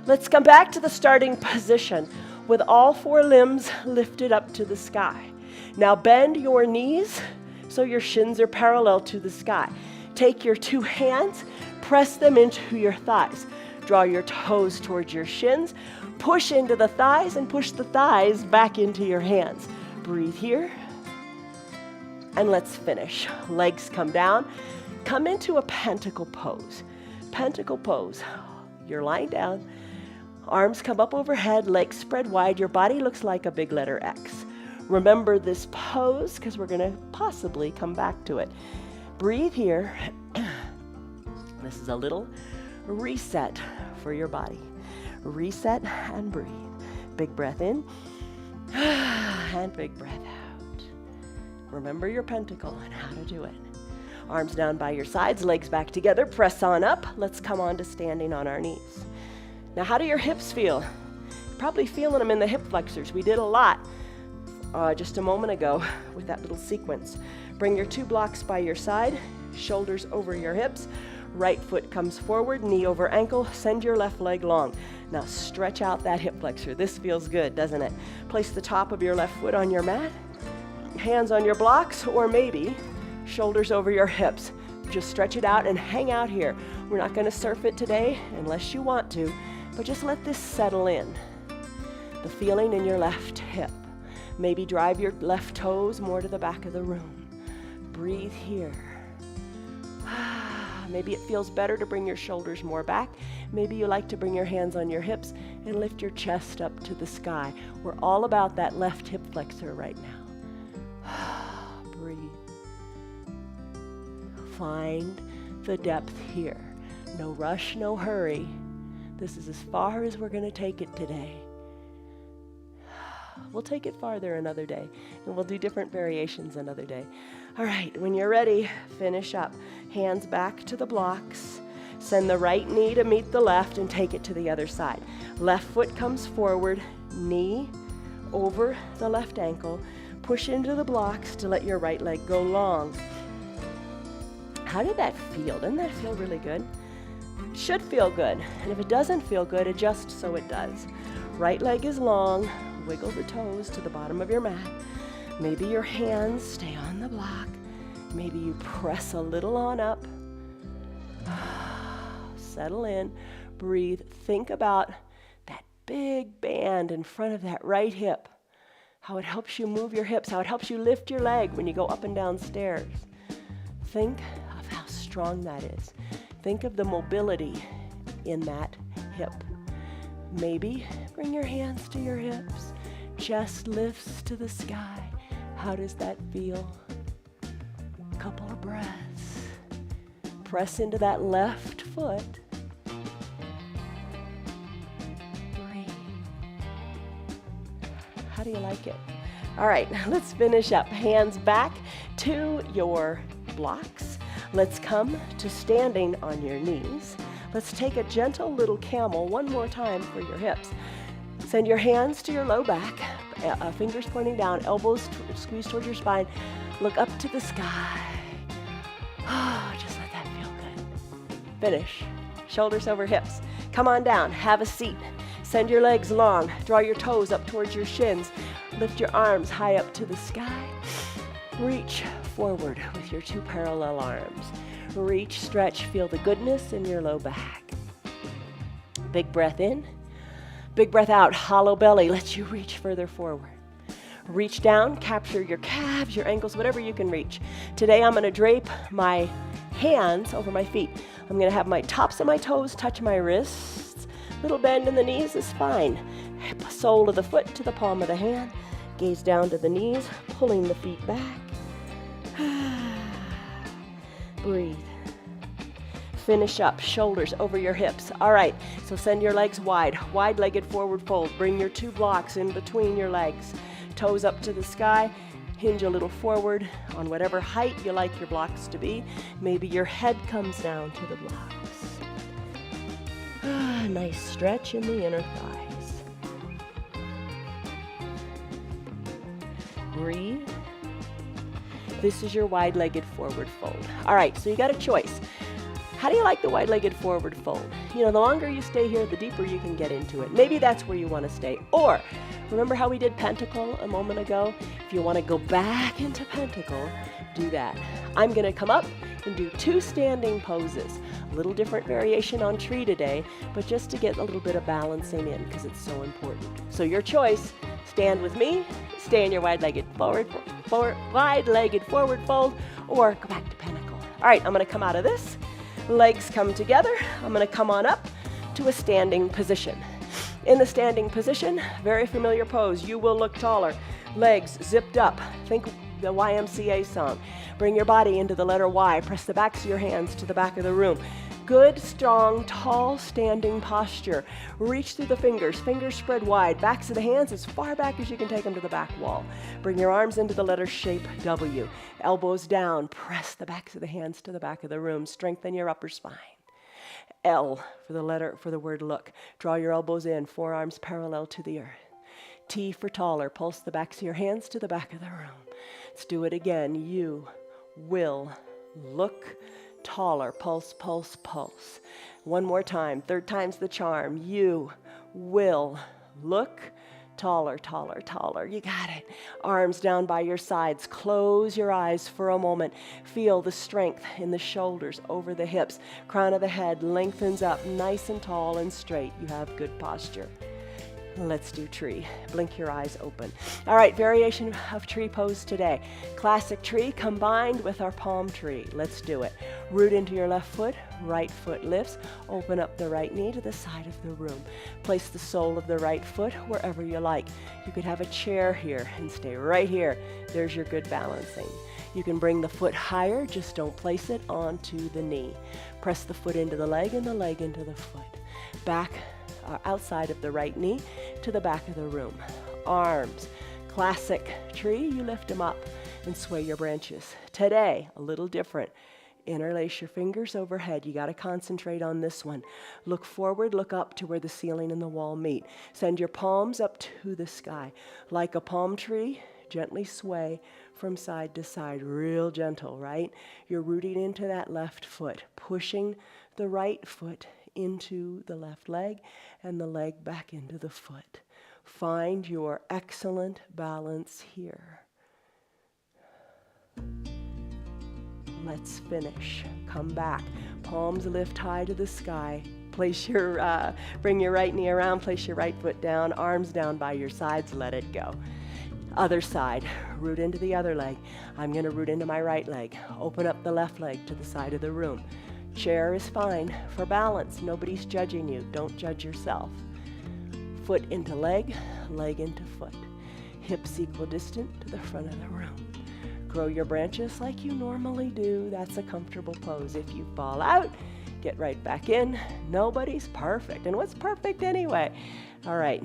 Let's come back to the starting position with all four limbs lifted up to the sky. Now bend your knees so your shins are parallel to the sky. Take your two hands, press them into your thighs. Draw your toes towards your shins, push into the thighs, and push the thighs back into your hands. Breathe here, and let's finish. Legs come down. Come into a pentacle pose. Pentacle pose. You're lying down. Arms come up overhead, legs spread wide. Your body looks like a big letter X. Remember this pose because we're going to possibly come back to it. Breathe here. This is a little reset for your body. Reset and breathe. Big breath in and big breath out. Remember your pentacle and how to do it. Arms down by your sides, legs back together. Press on up. Let's come on to standing on our knees. Now, how do your hips feel? Probably feeling them in the hip flexors. We did a lot just a moment ago with that little sequence. Bring your two blocks by your side, shoulders over your hips. Right foot comes forward, knee over ankle. Send your left leg long. Now stretch out that hip flexor. This feels good, doesn't it? Place the top of your left foot on your mat, hands on your blocks, or maybe shoulders over your hips. Just stretch it out and hang out here. We're not going to surf it today unless you want to, but just let this settle in. The feeling in your left hip. Maybe drive your left toes more to the back of the room. Breathe here. Maybe it feels better to bring your shoulders more back. Maybe you like to bring your hands on your hips and lift your chest up to the sky. We're all about that left hip flexor right now. Breathe. Find the depth here. No rush, no hurry. This is as far as we're going to take it today. We'll take it farther another day, and we'll do different variations another day. All right, when you're ready, finish up. Hands back to the blocks. Send the right knee to meet the left and take it to the other side. Left foot comes forward, knee over the left ankle. Push into the blocks to let your right leg go long. How did that feel? Doesn't that feel really good? It should feel good. And if it doesn't feel good, adjust so it does. Right leg is long. Wiggle the toes to the bottom of your mat. Maybe your hands stay on the block. Maybe you press a little on up. Settle in. Breathe. Think about that big band in front of that right hip. How it helps you move your hips. How it helps you lift your leg when you go up and down stairs. Think of how strong that is. Think of the mobility in that hip. Maybe bring your hands to your hips. Chest lifts to the sky. How does that feel? Couple of breaths. Press into that left foot. Breathe. How do you like it? All right, let's finish up. Hands back to your blocks. Let's come to standing on your knees. Let's take a gentle little camel one more time for your hips. Send your hands to your low back, fingers pointing down, elbows squeeze towards your spine. Look up to the sky. Oh, just let that feel good. Finish. Shoulders over hips. Come on down. Have a seat. Send your legs long. Draw your toes up towards your shins. Lift your arms high up to the sky. Reach forward with your two parallel arms. Reach, stretch, feel the goodness in your low back. Big breath in. Big breath out. Hollow belly lets you reach further forward. Reach down, capture your calves, your ankles, whatever you can reach. Today I'm going to drape my hands over my feet. I'm going to have my tops of my toes touch my wrists. Little bend in the knees is fine. Sole of the foot to the palm of the hand. Gaze down to the knees, pulling the feet back. Breathe. Finish up, shoulders over your hips. All right, so send your legs wide, wide-legged forward fold. Bring your two blocks in between your legs. Toes up to the sky, hinge a little forward on whatever height you like your blocks to be. Maybe your head comes down to the blocks. Nice stretch in the inner thighs. Breathe. This is your wide-legged forward fold. All right, so you got a choice. How do you like the wide-legged forward fold? You know, the longer you stay here, the deeper you can get into it. Maybe that's where you want to stay. Or, remember how we did pentacle a moment ago? If you want to go back into pentacle, do that. I'm going to come up and do 2 standing poses. A little different variation on tree today, but just to get a little bit of balancing in because it's so important. So your choice, stand with me, stay in your wide-legged forward fold, or go back to pentacle. All right, I'm going to come out of this. Legs come together. I'm going to come on up to a standing position. In the standing position, very familiar pose. You will look taller. Legs zipped up. Think the YMCA song. Bring your body into the letter Y. Press the backs of your hands to the back of the room. Good, strong, tall, standing posture. Reach through the fingers. Fingers spread wide. Backs of the hands as far back as you can take them to the back wall. Bring your arms into the letter shape W. Elbows down. Press the backs of the hands to the back of the room. Strengthen your upper spine. L for the word look. Draw your elbows in. Forearms parallel to the earth. T for taller. Pulse the backs of your hands to the back of the room. Let's do it again. You will look taller. Pulse, pulse, pulse. One more time. 3rd time's the charm. You will look taller, taller, taller. You got it. Arms down by your sides. Close your eyes for a moment. Feel the strength in the shoulders, over the hips. Crown of the head lengthens up nice and tall and straight. You have good posture. Let's do tree. Blink your eyes open. All right, variation of tree pose today. Classic tree combined with our palm tree. Let's do it. Root into your left foot, right foot lifts. Open up the right knee to the side of the room. Place the sole of the right foot wherever you like. You could have a chair here and stay right here. There's your good balancing. You can bring the foot higher, just don't place it onto the knee. Press the foot into the leg and the leg into the foot. Back outside of the right knee to the back of the room. Arms, classic tree, you lift them up and sway your branches. Today, a little different. Interlace your fingers overhead. You got to concentrate on this one. Look forward, look up to where the ceiling and the wall meet. Send your palms up to the sky. Like a palm tree, gently sway from side to side, real gentle, right? You're rooting into that left foot, pushing the right foot into the left leg and the leg back into the foot. Find your excellent balance here. Let's finish. Come back. Palms lift high to the sky. Bring your right knee around, place your right foot down, arms down by your sides, let it go. Other side, root into the other leg. I'm going to root into my right leg. Open up the left leg to the side of the room. Chair is fine for balance. Nobody's judging you. Don't judge yourself. Foot into leg, leg into foot. Hips equidistant to the front of the room. Grow your branches like you normally do. That's a comfortable pose. If you fall out, get right back in. Nobody's perfect. And what's perfect anyway? All right.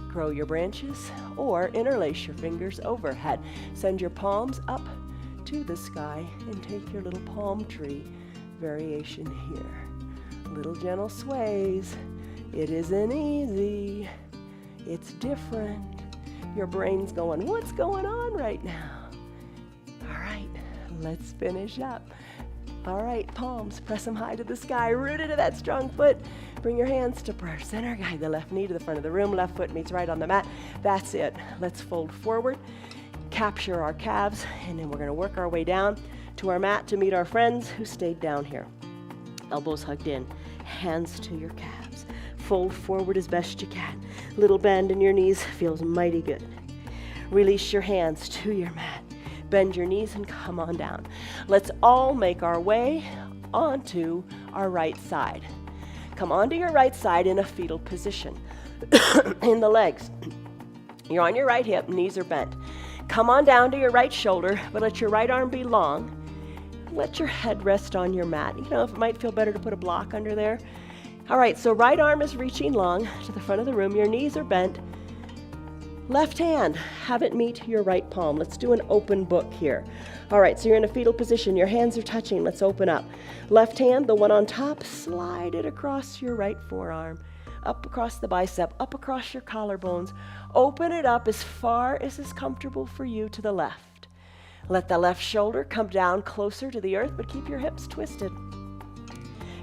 Grow your branches or interlace your fingers overhead. Send your palms up to the sky and take your little palm tree variation here. Little gentle sways. It isn't easy. It's different. Your brain's going, what's going on right now? All right, let's finish up. All right, palms, press them high to the sky, root into that strong foot. Bring your hands to prayer center, guide the left knee to the front of the room, left foot meets right on the mat. That's it. Let's fold forward, capture our calves, and then we're gonna work our way down to our mat to meet our friends who stayed down here. Elbows hugged in, hands to your calves. Fold forward as best you can. Little bend in your knees feels mighty good. Release your hands to your mat. Bend your knees and come on down. Let's all make our way onto our right side. Come onto your right side in a fetal position. In the legs. You're on your right hip, knees are bent. Come on down to your right shoulder, but let your right arm be long. Let your head rest on your mat. You know, if it might feel better to put a block under there. All right, so right arm is reaching long to the front of the room. Your knees are bent. Left hand, have it meet your right palm. Let's do an open book here. All right, so you're in a fetal position. Your hands are touching. Let's open up. Left hand, the one on top, slide it across your right forearm, up across the bicep, up across your collarbones. Open it up as far as is comfortable for you to the left. Let the left shoulder come down closer to the earth, but keep your hips twisted.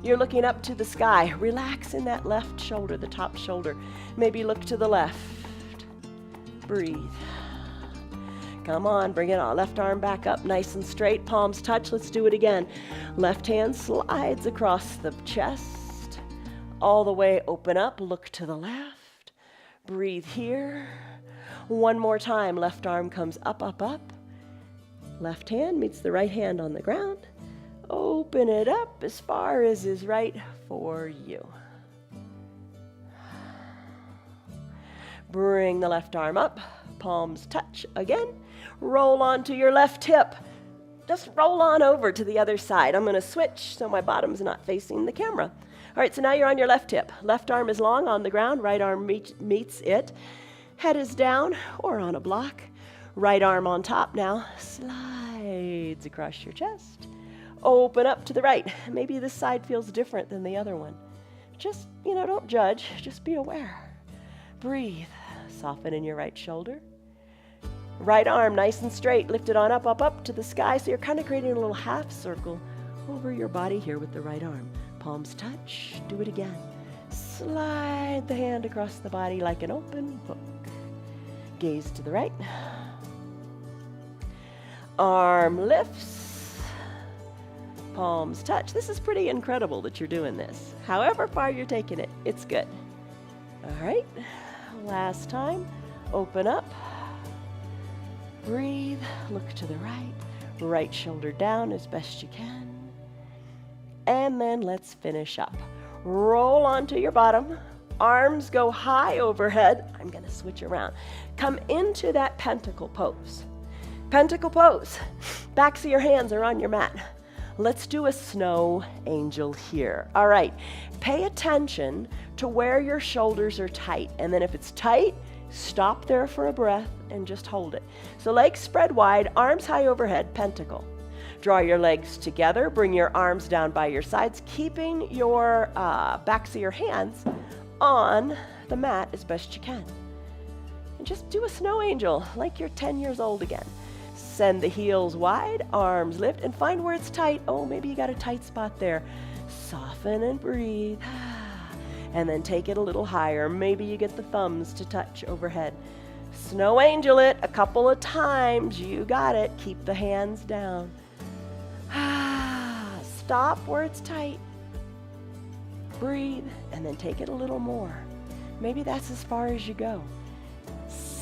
You're looking up to the sky. Relax in that left shoulder, the top shoulder. Maybe look to the left. Breathe. Come on, bring it on. Left arm back up, nice and straight. Palms touch. Let's do it again. Left hand slides across the chest. All the way open up. Look to the left. Breathe here. One more time. Left arm comes up, up, up. Left hand meets the right hand on the ground. Open it up as far as is right for you. Bring the left arm up, palms touch again. Roll onto your left hip. Just roll on over to the other side. I'm going to switch so my bottom's not facing the camera. All right, so now you're on your left hip. Left arm is long on the ground, right arm meets it. Head is down or on a block. Right arm on top now, slides across your chest. Open up to the right. Maybe this side feels different than the other one. Just, don't judge. Just be aware. Breathe. Soften in your right shoulder. Right arm nice and straight. Lift it on up, up, up to the sky. So you're kind of creating a little half circle over your body here with the right arm. Palms touch. Do it again. Slide the hand across the body like an open book. Gaze to the right. Arm lifts. Palms touch. This is pretty incredible that you're doing this. However far you're taking it, it's good. All right, last time. Open up. Breathe. Look to the right. Right shoulder down as best you can. And then let's finish up. Roll onto your bottom. Arms go high overhead. I'm going to switch around. Come into that pentacle pose. Pentacle pose. Backs of your hands are on your mat. Let's do a snow angel here. All right, pay attention to where your shoulders are tight. And then if it's tight, stop there for a breath and just hold it. So legs spread wide, arms high overhead, pentacle. Draw your legs together, bring your arms down by your sides, keeping your backs of your hands on the mat as best you can. And just do a snow angel like you're 10 years old again. Send the heels wide, arms lift, and find where it's tight. Oh, maybe you got a tight spot there. Soften and breathe. And then take it a little higher. Maybe you get the thumbs to touch overhead. Snow angel it a couple of times. You got it. Keep the hands down. Stop where it's tight. Breathe, and then take it a little more. Maybe that's as far as you go.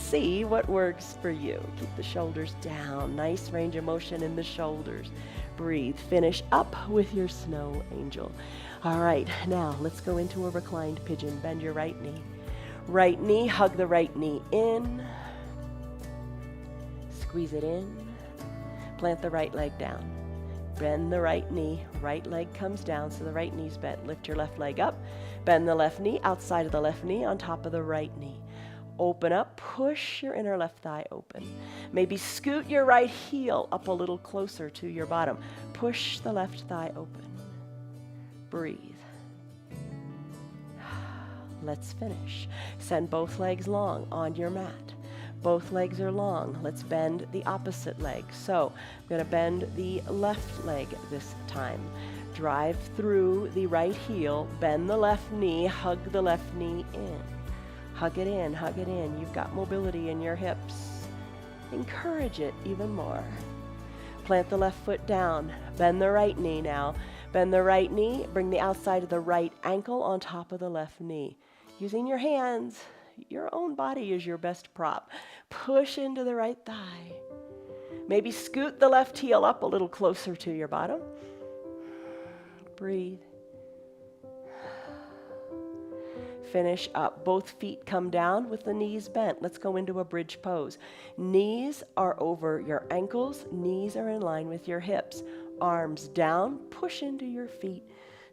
see what works for you. Keep the shoulders down. Nice range of motion in the shoulders. Breathe. Finish up with your snow angel. All right, now let's go into a reclined pigeon. Bend your right knee. Right knee, hug the right knee in. Squeeze it in. Plant the right leg down. Bend the right knee. Right leg comes down, so the right knee's bent. Lift your left leg up. Bend the left knee outside of the left knee on top of the right knee. Open up. Push your inner left thigh open. Maybe scoot your right heel up a little closer to your bottom. Push the left thigh open. Breathe. Let's finish. Send both legs long on your mat. Both legs are long. Let's bend the opposite leg. So I'm going to bend the left leg this time. Drive through the right heel. Bend the left knee. Hug the left knee in. Hug it in. Hug it in. You've got mobility in your hips. Encourage it even more. Plant the left foot down. Bend the right knee now. Bend the right knee. Bring the outside of the right ankle on top of the left knee. Using your hands, your own body is your best prop. Push into the right thigh. Maybe scoot the left heel up a little closer to your bottom. Breathe. Finish up. Both feet come down with the knees bent. Let's go into a bridge pose. Knees are over your ankles. Knees are in line with your hips. Arms down. Push into your feet.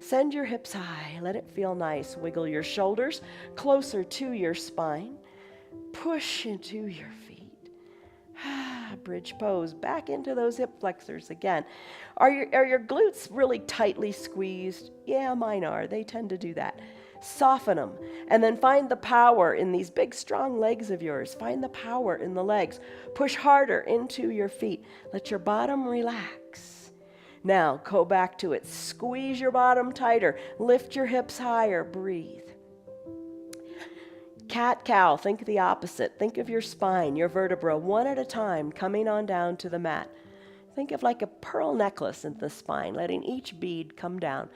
Send your hips high. Let it feel nice. Wiggle your shoulders closer to your spine. Push into your feet. Bridge pose. Back into those hip flexors again. Are your glutes really tightly squeezed? Yeah, mine are. They tend to do that. Soften them. And then find the power in these big, strong legs of yours. Find the power in the legs. Push harder into your feet. Let your bottom relax. Now, go back to it. Squeeze your bottom tighter. Lift your hips higher. Breathe. Cat-cow, think the opposite. Think of your spine, your vertebra, one at a time, coming on down to the mat. Think of like a pearl necklace in the spine, letting each bead come down.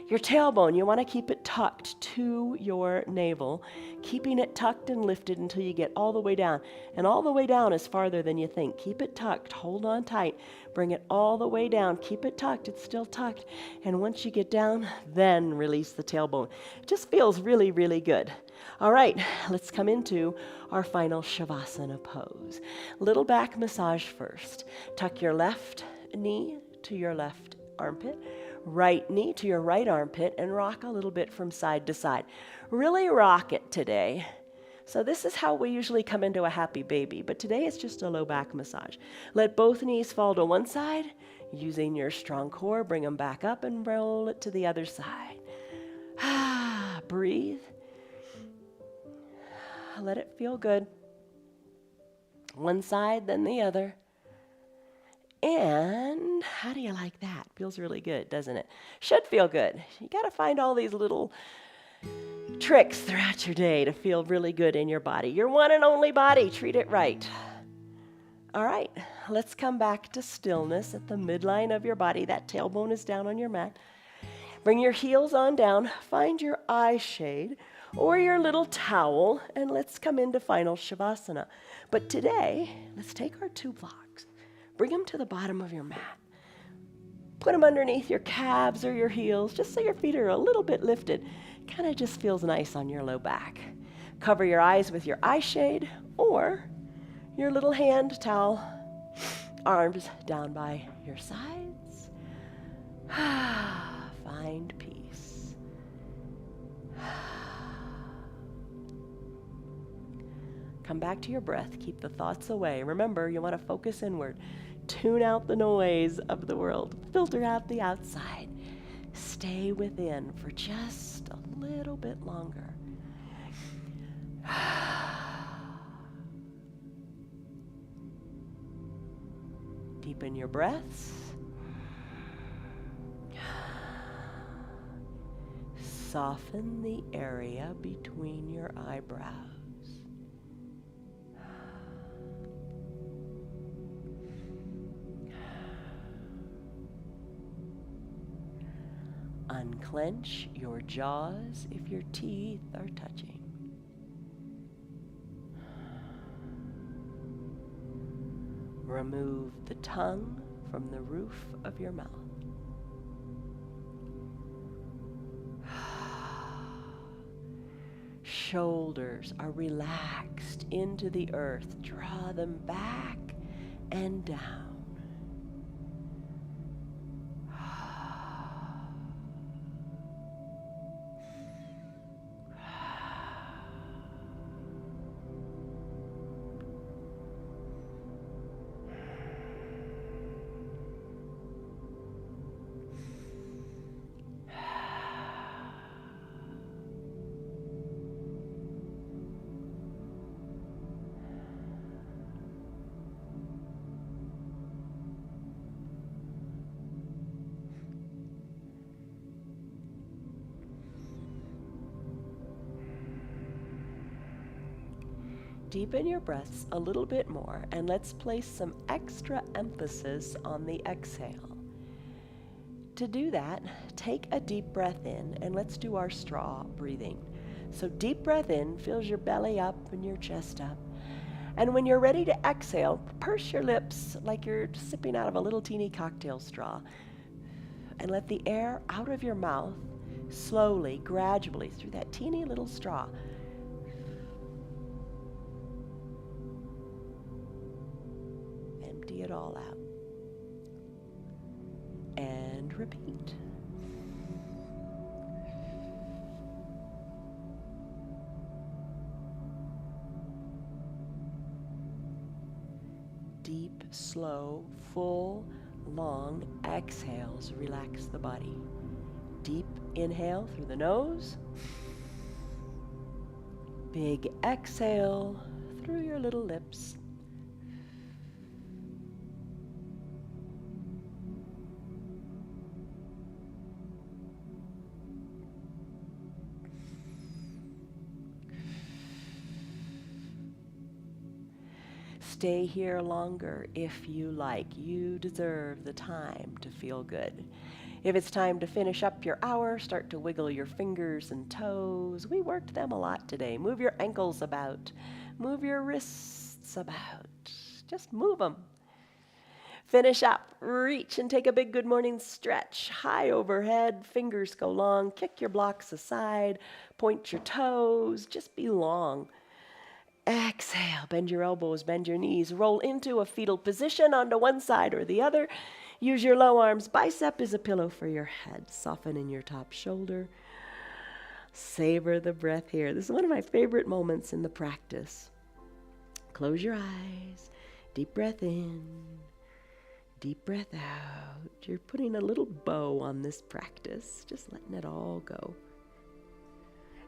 Your tailbone, you want to keep it tucked to your navel, keeping it tucked and lifted until you get all the way down. And all the way down is farther than you think. Keep it tucked. Hold on tight. Bring it all the way down. Keep it tucked. It's still tucked. And once you get down, then release the tailbone. It just feels really, really good. All right, let's come into our final Shavasana pose. Little back massage first. Tuck your left knee to your left armpit, right knee to your right armpit, and rock a little bit from side to side. Really rock it today. So this is how we usually come into a happy baby, but today it's just a low back massage. Let both knees fall to one side. Using your strong core, bring them back up and roll it to the other side. Breathe. Let it feel good. One side, then the other. And how do you like that? Feels really good, doesn't it? Should feel good. You got to find all these little tricks throughout your day to feel really good in your body. Your one and only body. Treat it right. All right, let's come back to stillness at the midline of your body. That tailbone is down on your mat. Bring your heels on down. Find your eye shade or your little towel, and let's come into final Shavasana. But today, let's take our 2 blocks, bring them to the bottom of your mat. Put them underneath your calves or your heels, just so your feet are a little bit lifted. Kind of just feels nice on your low back. Cover your eyes with your eye shade or your little hand towel. Arms down by your sides. Find peace. Come back to your breath. Keep the thoughts away. Remember, you want to focus inward. Tune out the noise of the world. Filter out the outside. Stay within for just a little bit longer. Deepen your breaths. Soften the area between your eyebrows. Unclench your jaws if your teeth are touching. Remove the tongue from the roof of your mouth. Shoulders are relaxed into the earth. Draw them back and down. Deepen your breaths a little bit more, and let's place some extra emphasis on the exhale. To do that, take a deep breath in, and let's do our straw breathing. So deep breath in fills your belly up and your chest up. And when you're ready to exhale, purse your lips like you're sipping out of a little teeny cocktail straw. And let the air out of your mouth slowly, gradually, through that teeny little straw. Empty it all out. And repeat. Deep, slow, full, long exhales relax the body. Deep inhale through the nose. Big exhale through your little lips. Stay here longer if you like. You deserve the time to feel good. If it's time to finish up your hour, start to wiggle your fingers and toes. We worked them a lot today. Move your ankles about. Move your wrists about. Just move them. Finish up. Reach and take a big good morning stretch. High overhead. Fingers go long. Kick your blocks aside. Point your toes. Just be long. Exhale, bend your elbows, bend your knees, roll into a fetal position onto one side or the other. Use your low arms. Bicep is a pillow for your head. Soften in your top shoulder. Savor the breath here. This is one of my favorite moments in the practice. Close your eyes. Deep breath in. Deep breath out. You're putting a little bow on this practice, just letting it all go.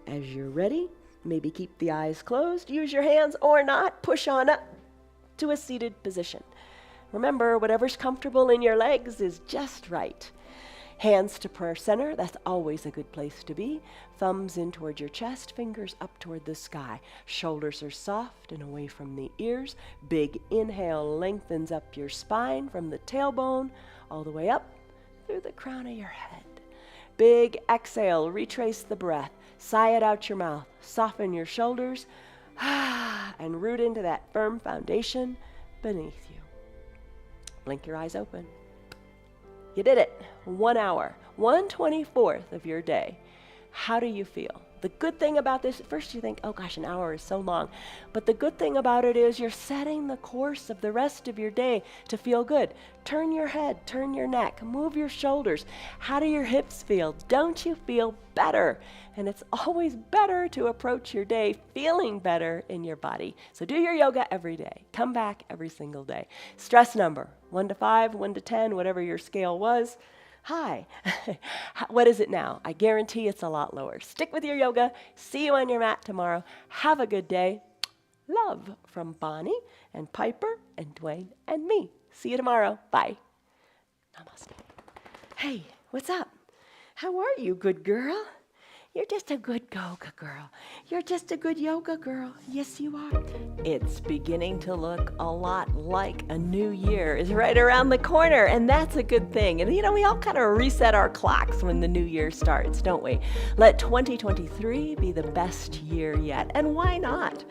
As you're ready, maybe keep the eyes closed, use your hands or not, push on up to a seated position. Remember, whatever's comfortable in your legs is just right. Hands to prayer center, that's always a good place to be. Thumbs in toward your chest, fingers up toward the sky. Shoulders are soft and away from the ears. Big inhale lengthens up your spine from the tailbone all the way up through the crown of your head. Big exhale, retrace the breath. Sigh it out your mouth. Soften your shoulders and root into that firm foundation beneath you. Blink your eyes open. You did it. 1 hour, 1/24th of your day. How do you feel? The good thing about this, at first you think, oh gosh, an hour is so long. But the good thing about it is you're setting the course of the rest of your day to feel good. Turn your head, turn your neck, move your shoulders. How do your hips feel? Don't you feel better? And it's always better to approach your day feeling better in your body. So do your yoga every day. Come back every single day. Stress number, 1 to 5, 1 to 10, whatever your scale was. Hi. What is it now? I guarantee it's a lot lower. Stick with your yoga. See you on your mat tomorrow. Have a good day. Love from Bonnie and Piper and Dwayne and me. See you tomorrow. Bye. Namaste. Hey, what's up? How are you, good girl? You're just a good yoga girl. You're just a good yoga girl. Yes, you are. It's beginning to look a lot like a new year is right around the corner, and that's a good thing. And we all kind of reset our clocks when the new year starts, don't we? Let 2023 be the best year yet. And why not?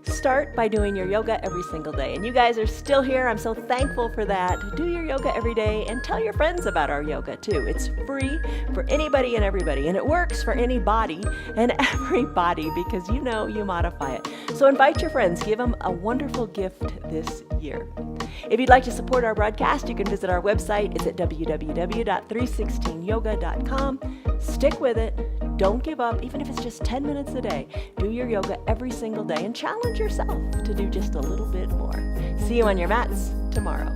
Start by doing your yoga every single day. And you guys are still here. I'm so thankful for that. Do your yoga every day and tell your friends about our yoga too. It's free for anybody and everybody, and it works for any body and everybody because you modify it. So invite your friends, give them a wonderful gift this year. If you'd like to support our broadcast, you can visit our website. It's at www.316yoga.com. Stick with it. Don't give up, even if it's just 10 minutes a day. Do your yoga every single day and challenge yourself to do just a little bit more. See you on your mats tomorrow.